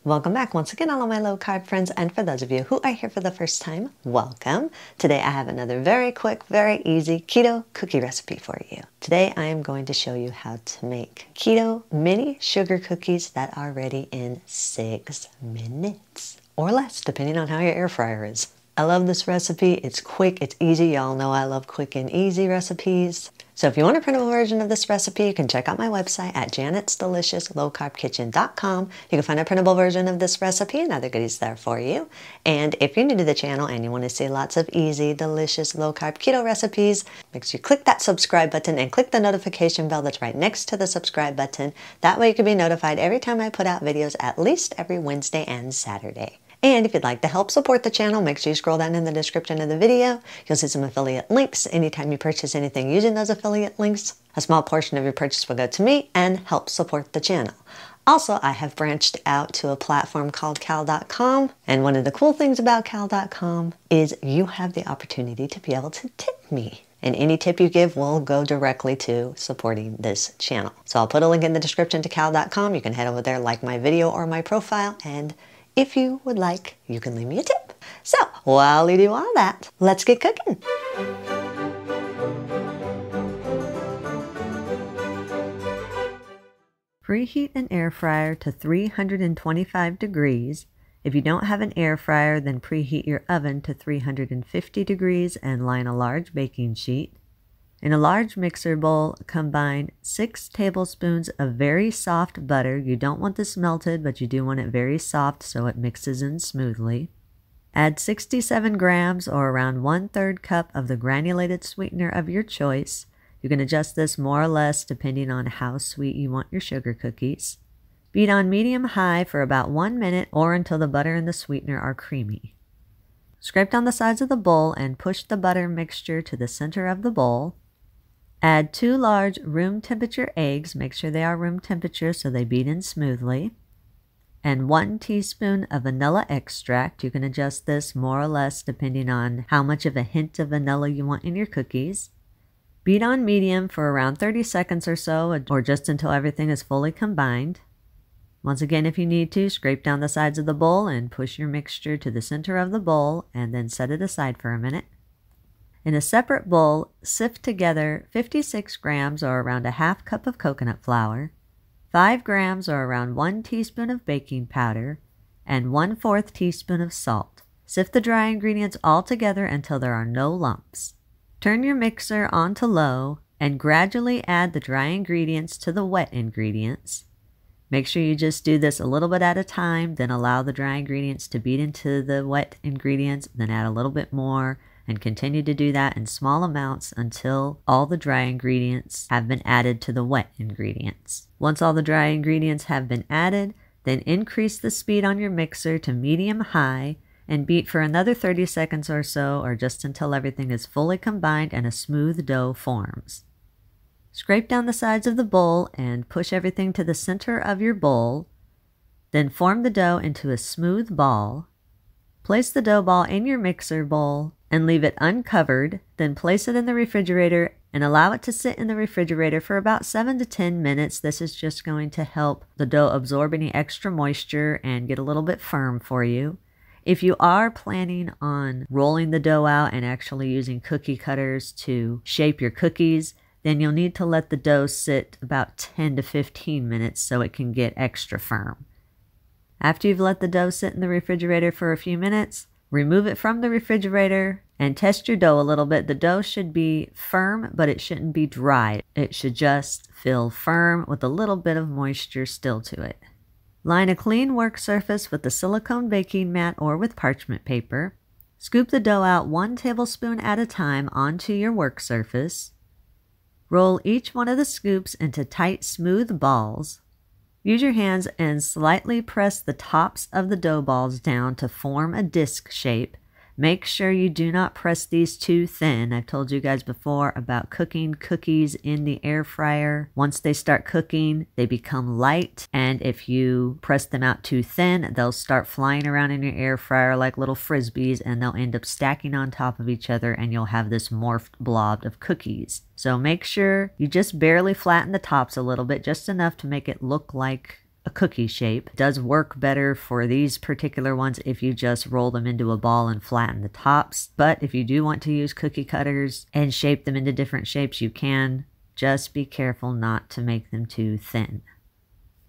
Welcome back once again, all of my low carb friends, and for those of you who are here for the first time, welcome. Today I have another very quick, very easy keto cookie recipe for you. Today I am going to show you how to make keto mini sugar cookies that are ready in 6 minutes or less, depending on how your air fryer is. I love this recipe. It's quick, it's easy. Y'all know I love quick and easy recipes. So if you want a printable version of this recipe, you can check out my website at janet'sdeliciouslowcarbkitchen.com. You can find a printable version of this recipe and other goodies there for you. And if you're new to the channel and you want to see lots of easy, delicious, low-carb keto recipes, make sure you click that subscribe button and click the notification bell that's right next to the subscribe button. That way you can be notified every time I put out videos, at least every Wednesday and Saturday. And if you'd like to help support the channel, make sure you scroll down in the description of the video. You'll see some affiliate links. Anytime you purchase anything using those affiliate links, a small portion of your purchase will go to me and help support the channel. Also, I have branched out to a platform called cal.com. And one of the cool things about cal.com is you have the opportunity to be able to tip me. And any tip you give will go directly to supporting this channel. So I'll put a link in the description to cal.com. You can head over there, like my video or my profile, and if you would like, you can leave me a tip. So, while you do all that, let's get cooking. Preheat an air fryer to 325 degrees. If you don't have an air fryer, then preheat your oven to 350 degrees and line a large baking sheet. In a large mixer bowl, combine 6 tablespoons of very soft butter. You don't want this melted, but you do want it very soft so it mixes in smoothly. Add 67 grams or around 1/3 cup of the granulated sweetener of your choice. You can adjust this more or less depending on how sweet you want your sugar cookies. Beat on medium-high for about 1 minute or until the butter and the sweetener are creamy. Scrape down the sides of the bowl and push the butter mixture to the center of the bowl. Add 2 large room temperature eggs, make sure they are room temperature so they beat in smoothly, and 1 teaspoon of vanilla extract. You can adjust this more or less depending on how much of a hint of vanilla you want in your cookies. Beat on medium for around 30 seconds or so, or just until everything is fully combined. Once again, if you need to, scrape down the sides of the bowl and push your mixture to the center of the bowl and then set it aside for a minute. In a separate bowl, sift together 56 grams or around a half cup of coconut flour, 5 grams or around 1 teaspoon of baking powder, and 1/4 teaspoon of salt. Sift the dry ingredients all together until there are no lumps. Turn your mixer on to low and gradually add the dry ingredients to the wet ingredients. Make sure you just do this a little bit at a time, then allow the dry ingredients to beat into the wet ingredients, then add a little bit more, and continue to do that in small amounts until all the dry ingredients have been added to the wet ingredients. Once all the dry ingredients have been added, then increase the speed on your mixer to medium-high and beat for another 30 seconds or so, or just until everything is fully combined and a smooth dough forms. Scrape down the sides of the bowl and push everything to the center of your bowl. Then form the dough into a smooth ball. Place the dough ball in your mixer bowl and leave it uncovered, then place it in the refrigerator and allow it to sit in the refrigerator for about 7 to 10 minutes. This is just going to help the dough absorb any extra moisture and get a little bit firm for you. If you are planning on rolling the dough out and actually using cookie cutters to shape your cookies, then you'll need to let the dough sit about 10 to 15 minutes so it can get extra firm. After you've let the dough sit in the refrigerator for a few minutes, remove it from the refrigerator and test your dough a little bit. The dough should be firm, but it shouldn't be dry. It should just feel firm with a little bit of moisture still to it. Line a clean work surface with a silicone baking mat or with parchment paper. Scoop the dough out 1 tablespoon at a time onto your work surface. Roll each one of the scoops into tight, smooth balls. Use your hands and slightly press the tops of the dough balls down to form a disc shape. Make sure you do not press these too thin. I've told you guys before about cooking cookies in the air fryer. Once they start cooking, they become light, and if you press them out too thin, they'll start flying around in your air fryer like little frisbees, and they'll end up stacking on top of each other, and you'll have this morphed blob of cookies. So make sure you just barely flatten the tops a little bit, just enough to make it look like a cookie shape. It does work better for these particular ones if you just roll them into a ball and flatten the tops. But if you do want to use cookie cutters and shape them into different shapes, you can. Just be careful not to make them too thin.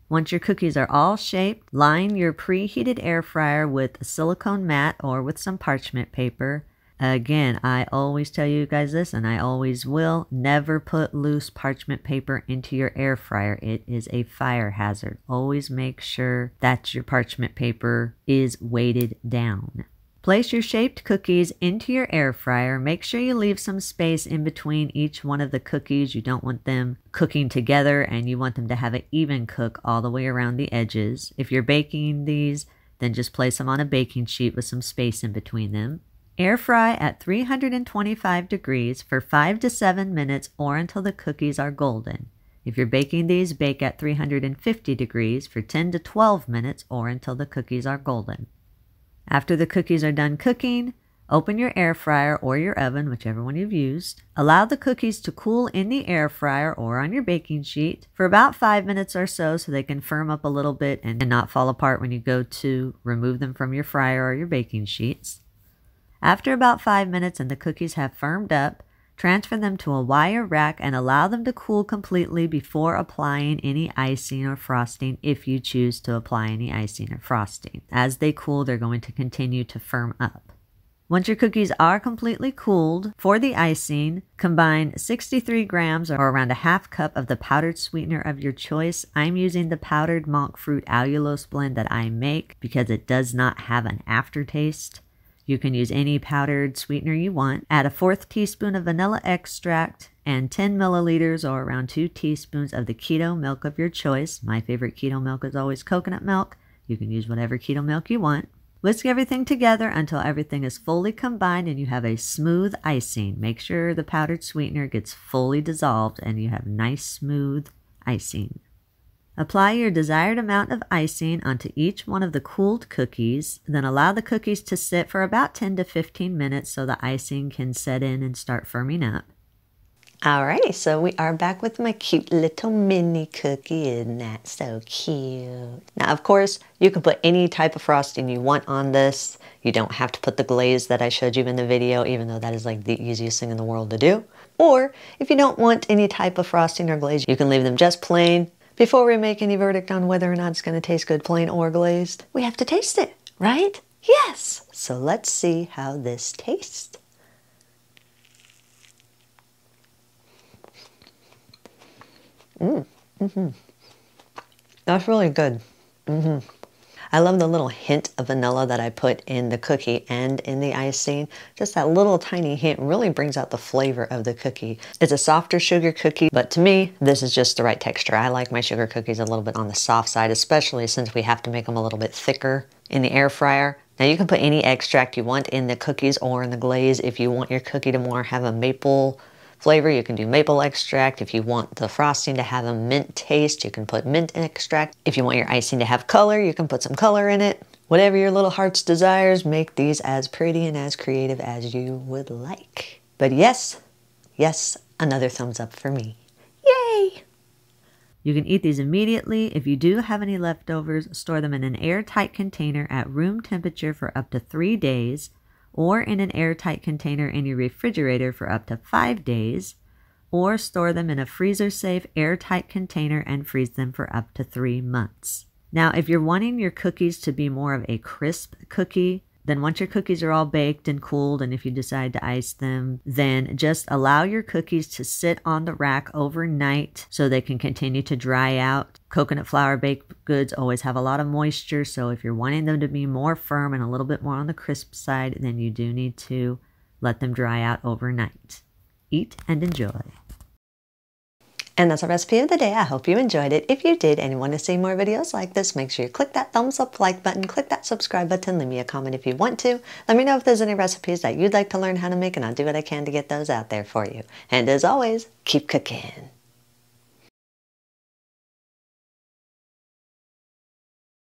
Once your cookies are all shaped, line your preheated air fryer with a silicone mat or with some parchment paper. Again, I always tell you guys this, and I always will, never put loose parchment paper into your air fryer. It is a fire hazard. Always make sure that your parchment paper is weighted down. Place your shaped cookies into your air fryer. Make sure you leave some space in between each one of the cookies. You don't want them cooking together, and you want them to have an even cook all the way around the edges. If you're baking these, then just place them on a baking sheet with some space in between them. Air fry at 325 degrees for 5 to 7 minutes or until the cookies are golden. If you're baking these, bake at 350 degrees for 10 to 12 minutes or until the cookies are golden. After the cookies are done cooking, open your air fryer or your oven, whichever one you've used. Allow the cookies to cool in the air fryer or on your baking sheet for about 5 minutes or so they can firm up a little bit and not fall apart when you go to remove them from your fryer or your baking sheets. After about 5 minutes and the cookies have firmed up, transfer them to a wire rack and allow them to cool completely before applying any icing or frosting if you choose to apply any icing or frosting. As they cool, they're going to continue to firm up. Once your cookies are completely cooled, for the icing, combine 63 grams or around a half cup of the powdered sweetener of your choice. I'm using the powdered monk fruit allulose blend that I make because it does not have an aftertaste. You can use any powdered sweetener you want. Add a 1/4 teaspoon of vanilla extract and 10 milliliters or around 2 teaspoons of the keto milk of your choice. My favorite keto milk is always coconut milk. You can use whatever keto milk you want. Whisk everything together until everything is fully combined and you have a smooth icing. Make sure the powdered sweetener gets fully dissolved and you have nice smooth icing. Apply your desired amount of icing onto each one of the cooled cookies, then allow the cookies to sit for about 10 to 15 minutes so the icing can set in and start firming up. Alrighty, so we are back with my cute little mini cookie. Isn't that so cute? Now, of course, you can put any type of frosting you want on this. You don't have to put the glaze that I showed you in the video, even though that is like the easiest thing in the world to do. Or, if you don't want any type of frosting or glaze, you can leave them just plain. Before we make any verdict on whether or not it's going to taste good plain or glazed, we have to taste it, right? Yes! So let's see how this tastes. That's really good. I love the little hint of vanilla that I put in the cookie and in the icing. Just that little tiny hint really brings out the flavor of the cookie. It's a softer sugar cookie, but to me, this is just the right texture. I like my sugar cookies a little bit on the soft side, especially since we have to make them a little bit thicker in the air fryer. Now you can put any extract you want in the cookies or in the glaze. If you want your cookie to more have a maple flavor, you can do maple extract. If you want the frosting to have a mint taste, you can put mint extract. If you want your icing to have color, you can put some color in it. Whatever your little heart's desires, make these as pretty and as creative as you would like. But yes, another thumbs up for me. Yay! You can eat these immediately. If you do have any leftovers, store them in an airtight container at room temperature for up to 3 days. Or in an airtight container in your refrigerator for up to 5 days, or store them in a freezer-safe airtight container and freeze them for up to 3 months. Now, if you're wanting your cookies to be more of a crisp cookie, then once your cookies are all baked and cooled, and if you decide to ice them, then just allow your cookies to sit on the rack overnight so they can continue to dry out. Coconut flour baked goods always have a lot of moisture, so if you're wanting them to be more firm and a little bit more on the crisp side, then you do need to let them dry out overnight. Eat and enjoy. And that's our recipe of the day. I hope you enjoyed it. If you did and you want to see more videos like this, make sure you click that thumbs up like button, click that subscribe button, leave me a comment if you want to. Let me know if there's any recipes that you'd like to learn how to make, and I'll do what I can to get those out there for you. And as always, keep cooking.